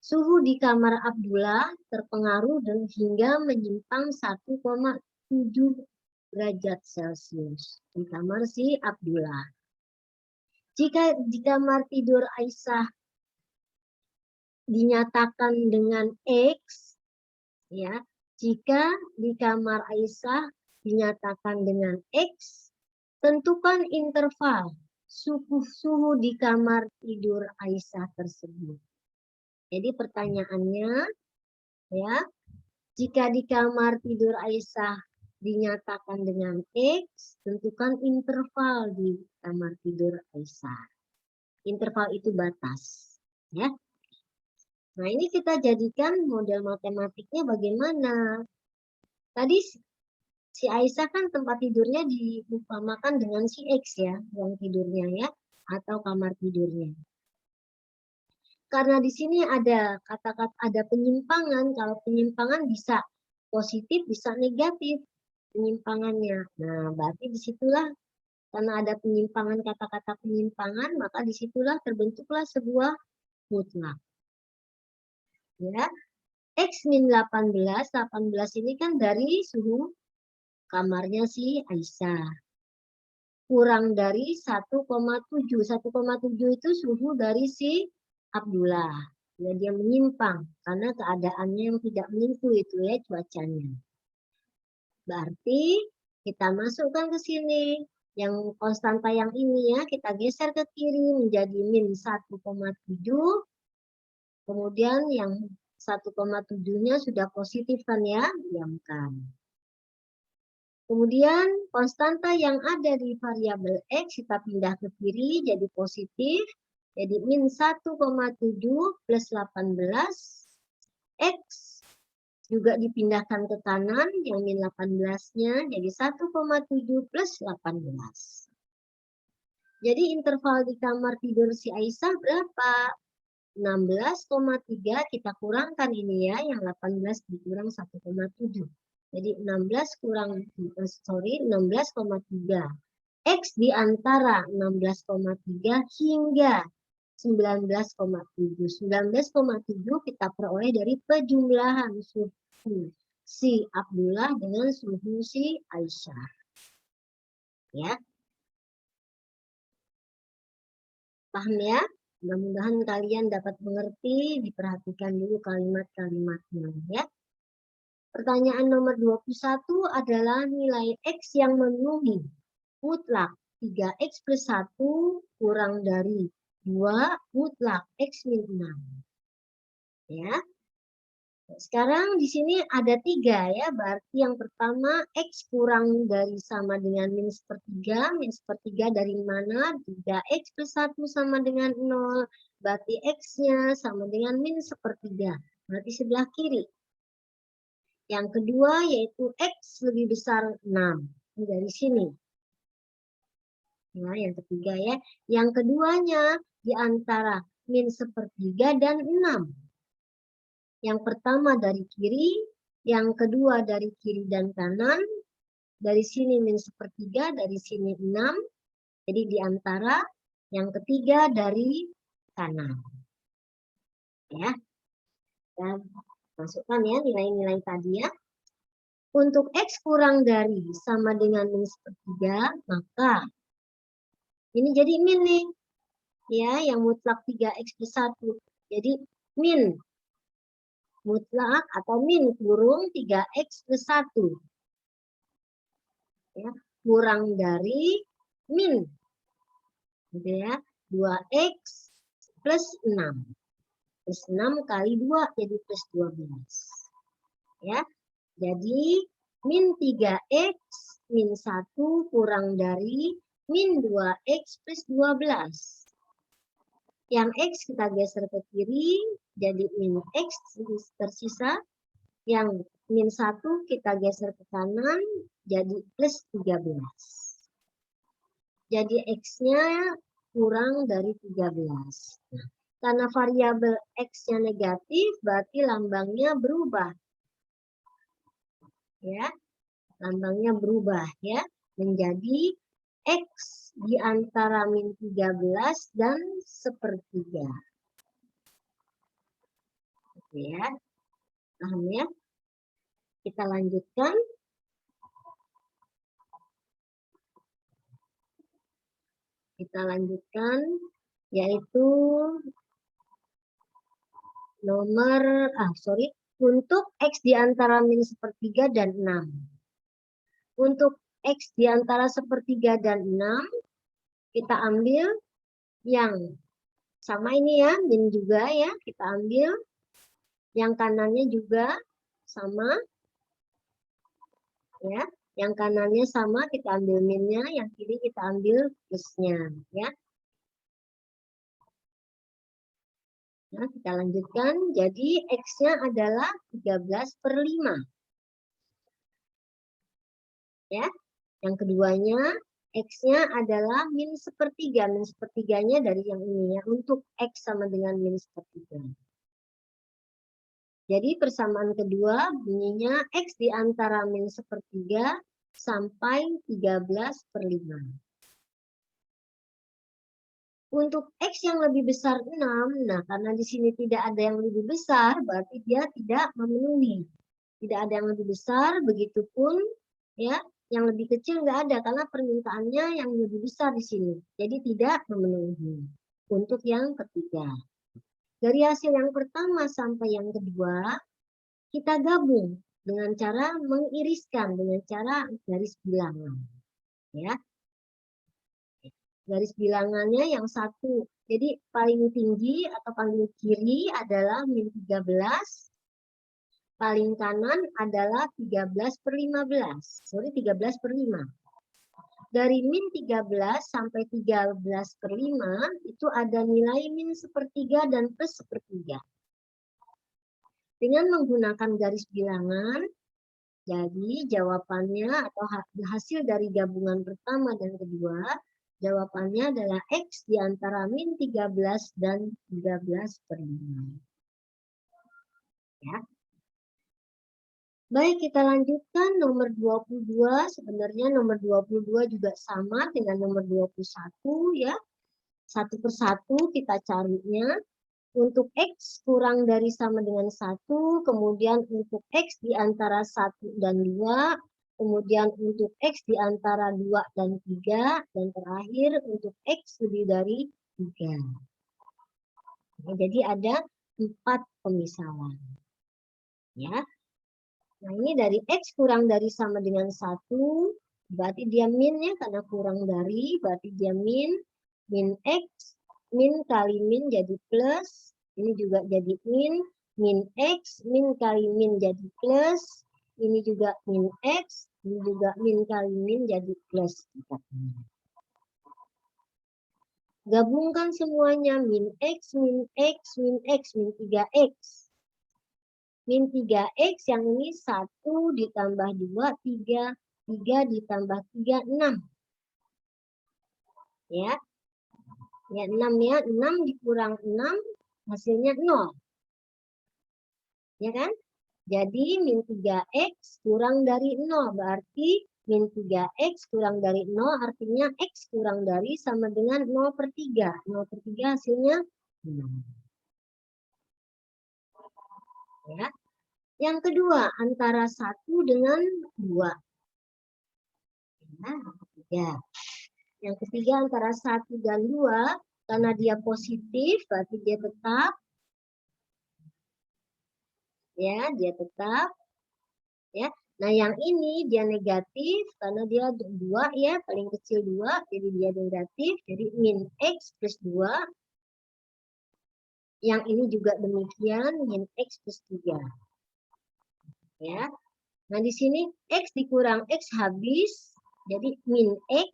Suhu di kamar Abdullah terpengaruh dan hingga menyimpang 1,7 derajat Celcius di kamar si Abdullah. Jika di kamar tidur Aisyah dinyatakan dengan X, ya, jika di kamar Aisyah dinyatakan dengan X, tentukan interval suhu di kamar tidur Aisyah tersebut. Jadi pertanyaannya, ya, jika di kamar tidur Aisyah dinyatakan dengan X, tentukan interval di kamar tidur Aisyah. Interval itu batas, ya. Nah, ini kita jadikan model matematiknya bagaimana. Tadi si Aisyah kan tempat tidurnya diumpamakan dengan si X ya, ruang tidurnya ya, atau kamar tidurnya. Karena di sini ada kata-kata ada penyimpangan, kalau penyimpangan bisa positif, bisa negatif penyimpangannya. Nah, berarti disitulah karena ada penyimpangan kata-kata penyimpangan, maka disitulah terbentuklah sebuah mutlak. Ya, X min 18 ini kan dari suhu kamarnya si Aisyah. Kurang dari 1,7. 1,7 itu suhu dari si Abdullah. Ya, dia menyimpang karena keadaannya yang tidak menentu itu ya cuacanya. Berarti kita masukkan ke sini. Yang konstanta yang ini ya kita geser ke kiri menjadi min 1,7. Kemudian yang 1,7-nya sudah positif kan ya, diamkan. Kemudian konstanta yang ada di variabel X kita pindah ke kiri jadi positif. Jadi min 1,7 plus 18. X juga dipindahkan ke kanan yang min 18-nya jadi 1,7 plus 18. Jadi interval di kamar tidur si Aisyah berapa? 16,3 kita kurangkan ini ya, yang 18 dikurang 1,7. Jadi 16,3. X di antara 16,3 hingga 19,7. 19,7 kita peroleh dari pejumlahan suhu si Abdullah dengan suhu si Aisyah. Ya. Paham ya? Mudah-mudahan kalian dapat mengerti, diperhatikan dulu kalimat-kalimatnya ya. Pertanyaan nomor 21 adalah nilai X yang memenuhi mutlak 3X plus 1 kurang dari 2 mutlak X min 6. Ya. Sekarang di sini ada 3 ya, berarti yang pertama X kurang dari sama dengan min sepertiga dari mana? 3X plus 1 sama dengan 0, berarti X-nya sama dengan min sepertiga, berarti sebelah kiri. Yang kedua yaitu X lebih besar 6, ini dari sini. Nah, yang ketiga ya, yang keduanya di antara min sepertiga dan 6. Yang pertama dari kiri, yang kedua dari kiri dan kanan, dari sini min sepertiga, dari sini 6, jadi di antara, yang ketiga dari kanan. Ya, dan masukkan ya nilai-nilai tadi ya. Untuk X kurang dari sama dengan min sepertiga, maka ini jadi min nih. Ya, yang mutlak 3X plus 1. Jadi min mutlak atau min kurung 3X plus 1. Ya, kurang dari min. Gitu ya. 2X plus 6. Plus 6 kali 2 jadi plus 12. Ya. Jadi min 3X min 1 kurang dari min 2X plus 12. Yang X kita geser ke kiri, jadi min X tersisa. Yang min 1 kita geser ke kanan, jadi plus 13. Jadi X-nya kurang dari 13. Nah, karena variabel X-nya negatif, berarti lambangnya berubah. Ya, lambangnya berubah ya, menjadi X di antara min 13 dan sepertiga. Oke ya, paham ya? Kita lanjutkan. Kita lanjutkan, yaitu untuk X di antara min sepertiga dan 6. Untuk X di antara sepertiga dan 6, kita ambil yang sama ini ya, min juga ya, kita ambil. Yang kanannya juga sama. Ya, yang kanannya sama, kita ambil minnya, yang kiri kita ambil plusnya. Ya. Nah, kita lanjutkan. Jadi X-nya adalah 13/5. Ya. Yang keduanya, X-nya adalah min sepertiga. Min sepertiganya dari yang ini ya, untuk X sama dengan min sepertiga. Jadi persamaan kedua bunyinya X di antara min sepertiga sampai 13/5. Untuk X yang lebih besar 6, nah karena di sini tidak ada yang lebih besar, berarti dia tidak memenuhi. Tidak ada yang lebih besar, begitupun ya, yang lebih kecil nggak ada, karena permintaannya yang lebih besar di sini. Jadi tidak memenuhi. Untuk yang ketiga. Dari hasil yang pertama sampai yang kedua, kita gabung dengan cara mengiriskan, dengan cara garis bilangan. Ya. Garis bilangannya yang satu. Jadi paling tinggi atau paling kiri adalah min 13. Paling kanan adalah 13/15. Sorry, 13/5. Dari min 13 sampai 13/5 itu ada nilai min sepertiga dan plus sepertiga. Dengan menggunakan garis bilangan, jadi jawabannya atau hasil dari gabungan pertama dan kedua, jawabannya adalah X di antara min 13 dan 13/5. Ya. Baik, kita lanjutkan nomor 22. Sebenarnya nomor 22 juga sama dengan nomor 21 ya. Satu persatu kita carinya. Untuk X kurang dari sama dengan 1, kemudian untuk X di antara 1 dan 2, kemudian untuk X di antara 2 dan 3, dan terakhir untuk X lebih dari 3. Nah, jadi ada 4 pemisalan. Ya. Nah, ini dari X kurang dari sama dengan 1, berarti dia min ya, karena kurang dari, berarti dia min. Min X, min kali min jadi plus, ini juga jadi min X, min kali min jadi plus, ini juga min X, ini juga min kali min jadi plus. Gabungkan semuanya, min X, min X, min X, min 3X. Min 3X yang ini 1 ditambah 2, 3. 3 ditambah 3, 6. Ya. Ya, 6 ya. 6 dikurang 6, hasilnya 0. Ya kan? Jadi min 3X kurang dari 0. Berarti min 3X kurang dari 0 artinya X kurang dari sama dengan 0 per 3. 0 per 3 hasilnya 6. Ya. Yang kedua, antara 1 dengan 2. Nah, ketiga. Yang ketiga antara 1 dan 2, karena dia positif, berarti dia tetap. Ya, dia tetap. Ya. Nah, yang ini dia negatif, karena dia 2 ya, paling kecil 2, jadi dia negatif. Jadi min X plus 2. Yang ini juga demikian, min X plus 3. Ya. Nah, di sini X dikurang X habis, jadi min X.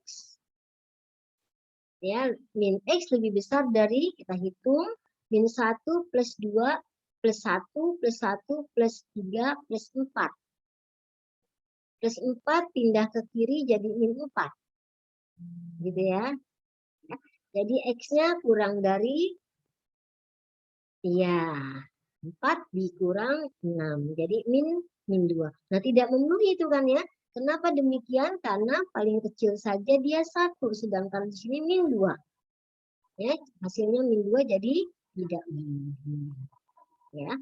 Ya, min X lebih besar dari, kita hitung, min 1 plus 2 plus 1 plus 1 plus 3 plus 4. Plus 4 pindah ke kiri jadi min 4. Gitu ya. Jadi X-nya kurang dari, ya, 4 dikurang 6. Jadi min 2. Nah, tidak memenuhi itu kan ya. Kenapa demikian? Karena paling kecil saja dia 1, sedangkan di sini min 2. Ya, hasilnya min 2 jadi tidak memenuhi. Ya.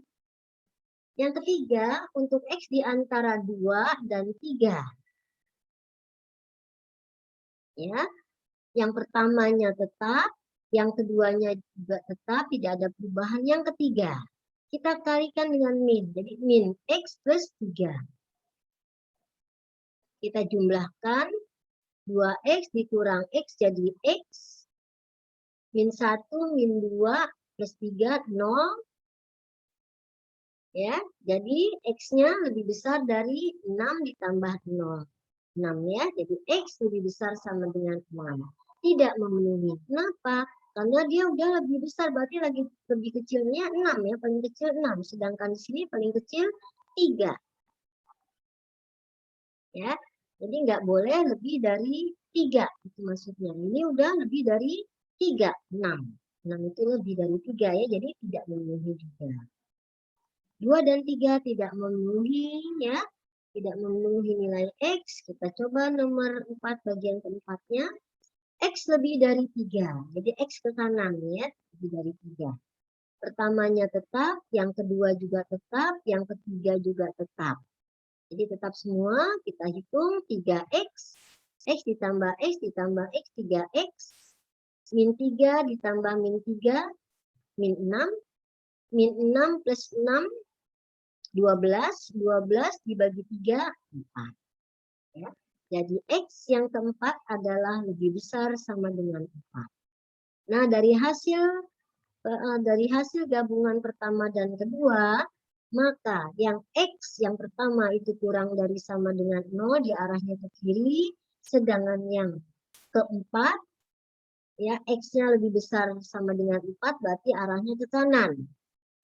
Yang ketiga, untuk X di antara 2 dan 3. Ya. Yang pertamanya tetap, yang keduanya juga tetap, tidak ada perubahan. Yang ketiga, kita kalikan dengan min. Jadi min X plus 3. Kita jumlahkan, 2X dikurang X jadi X. Min 1, min 2, plus 3, 0. Ya, jadi X-nya lebih besar dari 6 ditambah 0. 6 ya, jadi X lebih besar sama dengan 6. Tidak memenuhi. Kenapa? Karena dia udah lebih besar, berarti lagi lebih kecilnya 6 ya, paling kecil 6. Sedangkan di sini paling kecil 3. Ya, jadi nggak boleh lebih dari 3, itu maksudnya. Ini udah lebih dari 3, 6. 6 itu lebih dari 3 ya, jadi tidak memenuhi juga. 2 dan 3 tidak memenuhi ya. Tidak memenuhi nilai X. Kita coba nomor 4 bagian keempatnya. X lebih dari 3. Jadi X ke kanan ya. Lebih dari 3. Pertamanya tetap. Yang kedua juga tetap. Yang ketiga juga tetap. Jadi tetap semua. Kita hitung 3X. X ditambah X ditambah X 3X. Min 3 ditambah min 3. Min 6. Min 6 plus 6. 12 dibagi 3, 4. Ya. Jadi X yang keempat adalah lebih besar sama dengan 4. Nah, dari hasil gabungan pertama dan kedua, maka yang X yang pertama itu kurang dari sama dengan 0, di arahnya ke kiri, sedangkan yang keempat, ya X-nya lebih besar sama dengan 4, berarti arahnya ke kanan.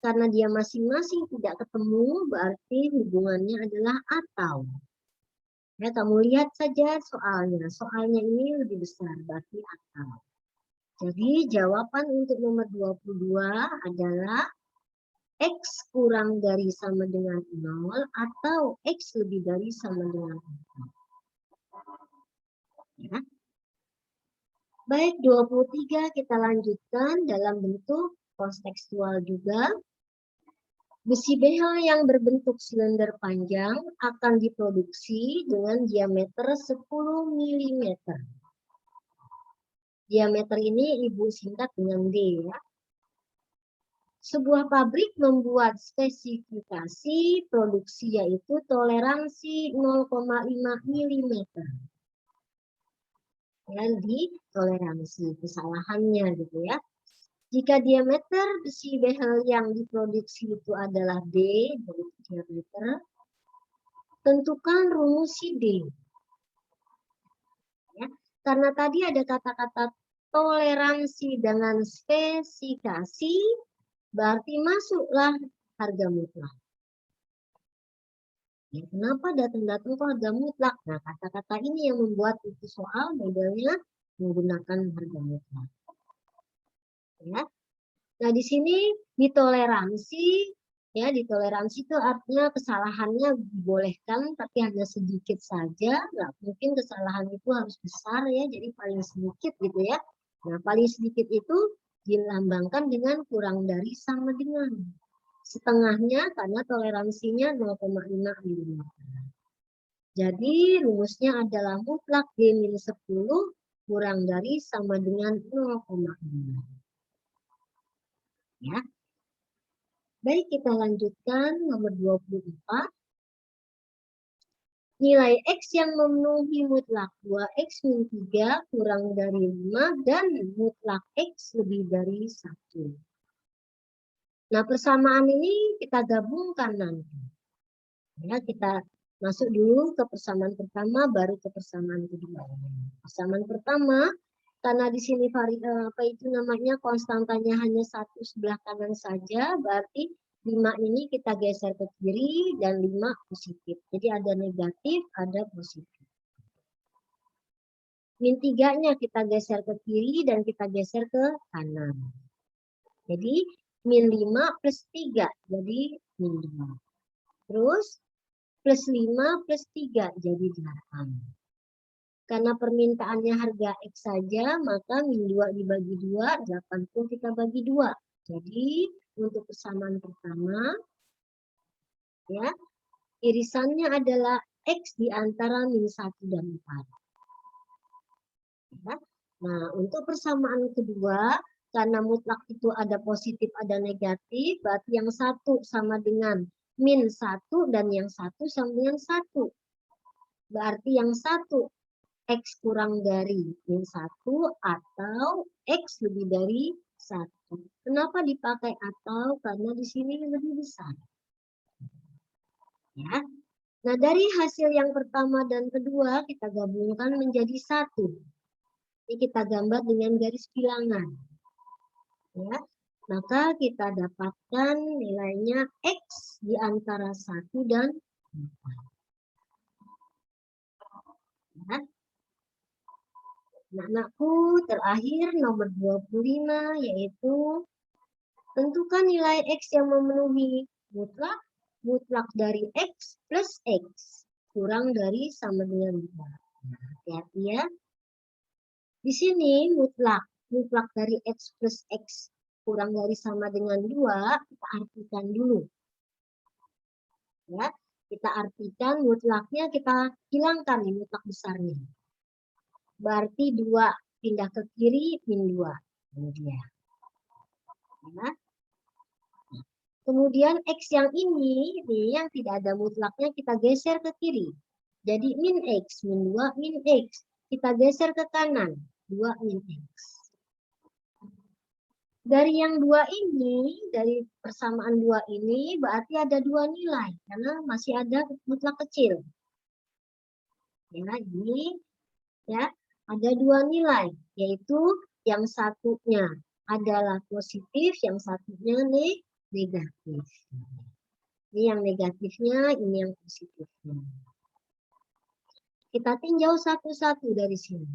Karena dia masing-masing tidak ketemu, berarti hubungannya adalah atau. Ya, kamu lihat saja soalnya. Soalnya ini lebih besar, berarti atau. Jadi jawaban untuk nomor 22 adalah X kurang dari sama dengan 0 atau X lebih dari sama dengan 4. Ya. Baik, 23 kita lanjutkan dalam bentuk kontekstual juga. Besi behel yang berbentuk silinder panjang akan diproduksi dengan diameter 10 mm. Diameter ini Ibu singkat dengan D ya. sebuah pabrik membuat spesifikasi produksi yaitu toleransi 0,5 mm. Ya, di toleransi kesalahannya gitu ya. Jika diameter besi behel yang diproduksi itu adalah D, dari diameter, tentukan rumus D. Ya, karena tadi ada kata-kata toleransi dengan spesifikasi, berarti masuklah harga mutlak. Ya, kenapa datang-datang kok harga mutlak? Nah, kata-kata ini yang membuat itu soal modelnya menggunakan harga mutlak. Ya. Nah, di sini ditoleransi, ya, ditoleransi itu artinya kesalahannya dibolehkan, tapi hanya sedikit saja. Nggak mungkin kesalahan itu harus besar ya, jadi paling sedikit gitu ya. Nah, paling sedikit itu dilambangkan dengan kurang dari sama dengan. Setengahnya karena toleransinya 0,5 mm. Jadi rumusnya adalah mutlak D-10 kurang dari sama dengan 0,5. Ya. Baik, kita lanjutkan nomor 24. Nilai X yang memenuhi mutlak 2X min 3 kurang dari 5 dan mutlak X lebih dari 1. Nah, persamaan ini kita gabungkan nanti. Ya, kita masuk dulu ke persamaan pertama, baru ke persamaan kedua. Persamaan pertama, karena di sini konstantanya hanya satu sebelah kanan saja, berarti 5 ini kita geser ke kiri dan 5 positif. Jadi ada negatif, ada positif. Min 3-nya kita geser ke kiri dan kita geser ke kanan. Jadi min 5 plus 3, jadi min 2. Terus plus 5 plus 3, jadi 8. Karena permintaannya harga X saja, maka min 2 dibagi 2, 8 pun kita bagi 2. Jadi untuk persamaan pertama, ya, irisannya adalah X di antara min 1 dan 4. Ya. Nah, untuk persamaan kedua, karena mutlak itu ada positif, ada negatif, berarti yang satu sama dengan min 1 dan yang satu sama dengan 1. Berarti yang satu X kurang dari min 1 atau X lebih dari 1. Kenapa dipakai atau? Karena di sini lebih besar. Ya. Nah, dari hasil yang pertama dan kedua kita gabungkan menjadi 1. Ini kita gambar dengan garis bilangan. Ya, maka kita dapatkan nilainya X di antara 1 dan 4. Ya. Anak-anakku, terakhir nomor 25 yaitu tentukan nilai X yang memenuhi mutlak dari X plus X kurang dari sama dengan 2. Nah, hati-hati ya. Di sini mutlak dari X plus X kurang dari sama dengan 2, kita artikan dulu. Ya, kita artikan mutlaknya kita hilangkan nih mutlak besarnya. Berarti 2 pindah ke kiri, min 2. Kemudian. Ya. Kemudian X yang ini, yang tidak ada mutlaknya kita geser ke kiri. Jadi min X, min 2, min X. Kita geser ke kanan, 2 min X. Dari yang 2 ini, dari persamaan 2 ini, berarti ada 2 nilai. Karena masih ada mutlak kecil. Ya, ini ya ada 2 nilai. Yaitu yang satunya adalah positif, yang satunya negatif. Ini yang negatifnya, ini yang positifnya. Kita tinjau satu-satu dari sini.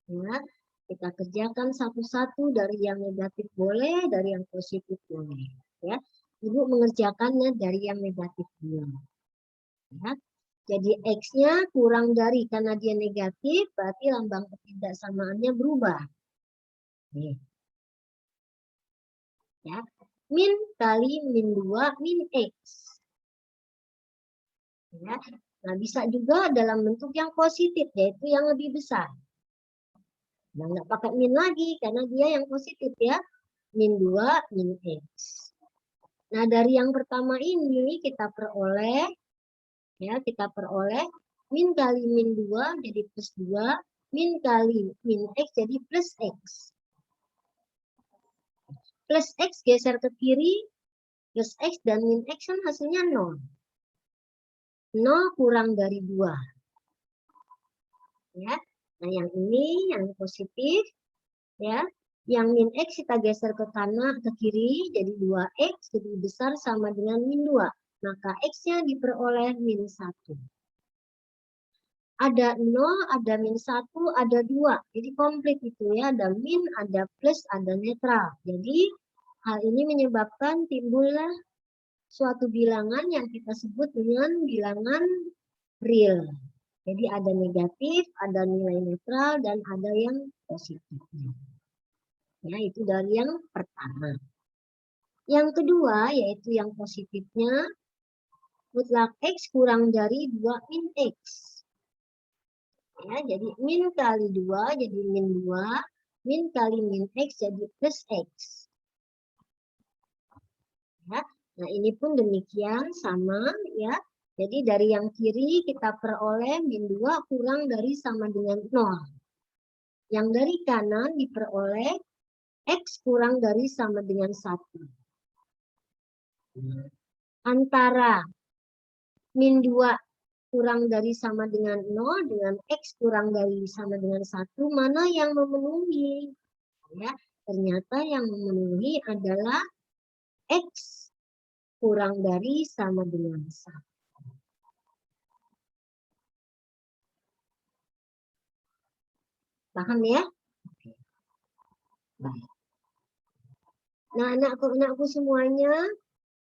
Ya, kita kerjakan satu-satu, dari yang negatif boleh, dari yang positif boleh. Ya, Ibu mengerjakannya dari yang negatif dulu. Ya, jadi X-nya kurang dari, karena dia negatif, berarti lambang ketidaksamaannya berubah. Nih. Ya, min kali min 2 min X. Ya. Nah, bisa juga dalam bentuk yang positif, yaitu yang lebih besar. Nah, nggak pakai min lagi, karena dia yang positif ya. min 2, min X. Nah, dari yang pertama ini kita peroleh, ya, min kali min 2 jadi plus 2, min kali min X jadi plus X. Plus X geser ke kiri, plus X dan min X kan hasilnya 0. 0 kurang dari 2. Ya. Nah, yang ini yang positif, ya. Yang min X kita geser ke kanan, ke kiri, jadi 2X lebih besar sama dengan min 2. Maka X-nya diperoleh min 1. Ada 0, ada min 1, ada 2. Jadi komplit itu ya, ada min, ada plus, ada netral. Jadi hal ini menyebabkan timbullah suatu bilangan yang kita sebut dengan bilangan real. Jadi ada negatif, ada nilai netral, dan ada yang positifnya. Ya, itu dari yang pertama. Yang kedua, yaitu yang positifnya, mutlak X kurang dari 2 min X. Ya, jadi min kali 2 jadi min 2, min kali min X jadi plus X. Ya, nah ini pun demikian sama ya. Jadi dari yang kiri kita peroleh min 2 kurang dari sama dengan 0. Yang dari kanan diperoleh X kurang dari sama dengan 1. Antara min 2 kurang dari sama dengan 0 dengan X kurang dari sama dengan 1, mana yang memenuhi? Ya, ternyata yang memenuhi adalah X kurang dari sama dengan 1. Paham ya? Oke. Baik. Nah, anak-anakku semuanya,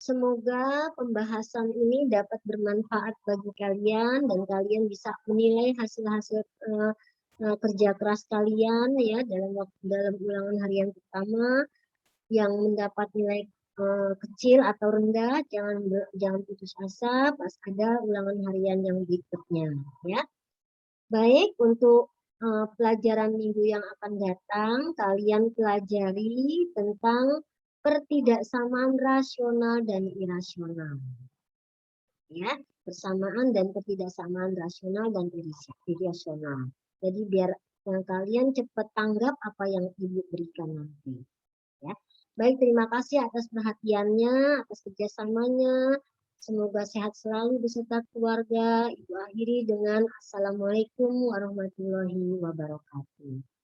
semoga pembahasan ini dapat bermanfaat bagi kalian dan kalian bisa menilai hasil-hasil kerja keras kalian ya dalam ulangan harian pertama yang mendapat nilai kecil atau rendah, jangan putus asa pas ada ulangan harian yang berikutnya ya. Baik, untuk pelajaran minggu yang akan datang kalian pelajari tentang pertidaksamaan rasional dan irasional. Ya, persamaan dan ketidaksamaan rasional dan irasional. Jadi biar kalian cepat tanggap apa yang Ibu berikan nanti. Ya. Baik, terima kasih atas perhatiannya, atas kerjasamanya. Semoga sehat selalu beserta keluarga. Ibu akhiri dengan Assalamualaikum warahmatullahi wabarakatuh.